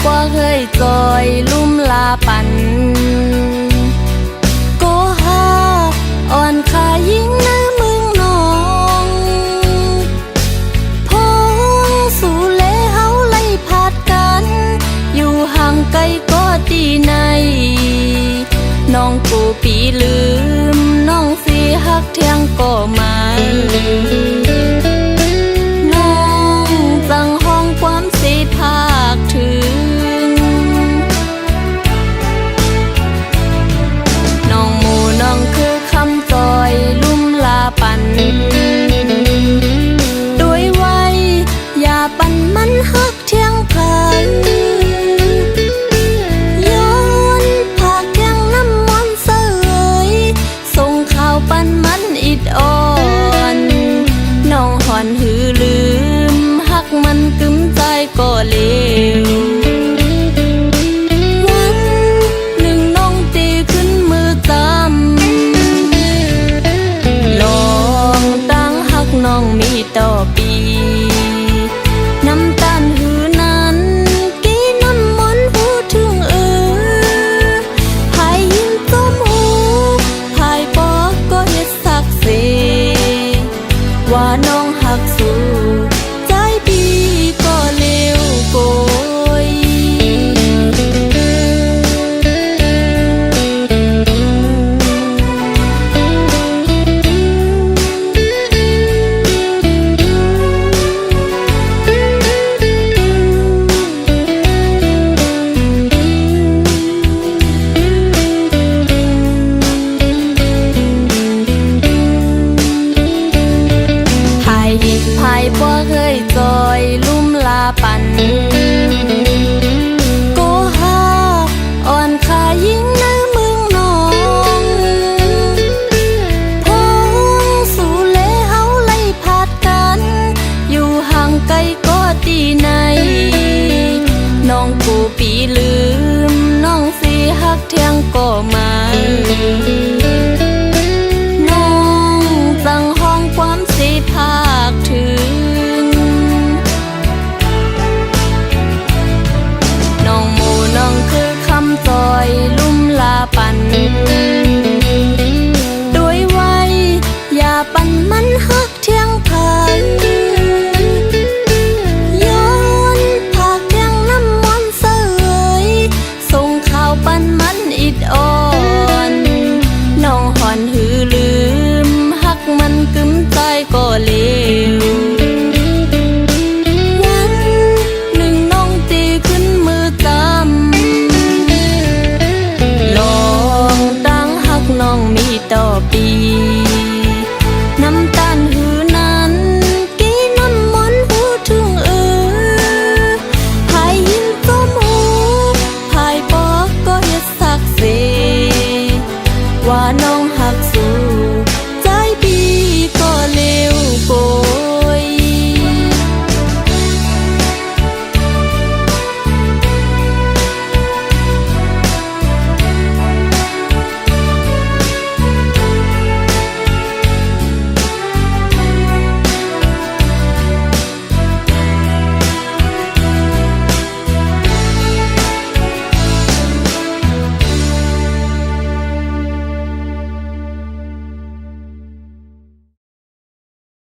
บ่เคยจอยลุ่มลาปันโกหาอ่อนขายิ่งในเมืองนองพงสู่เลเฮาไล่พาดกันอยู่ห่างไกลก็ตีในน้องกูปีลืมน้องสิฮักเที่ยงก็มาน้องจังห้องความสิภาคถึงน้องหมู่น้องคือคำจอยลุ่มลาปันด้วยไว้อย่าปันมันฮักเที่ยงพันปันมันอิดอ่อนน้องหอนหือลืมหักมันกึมใจก็เลววันหนึ่งน้องตีขึ้นมือจำลองตั้งหักน้องมีต่อปีน้ำตาลหือนั้นกี่น้ำมนต์หูถึงพายยิ้มต้มหูพายปอก็เฮ็ดสักเสว่าน้องหักสู้ใจพี่ก็เลวโกยพายบ่เคยจอยลุ่มลาปันโกหาอ่อนขายิ่งในเมืองนองพงสู่เลเฮาไล่พาดกันอยู่ห่างไกลก็ตีในน้องกูปีลืมน้องสิฮักเที่ยงก็มา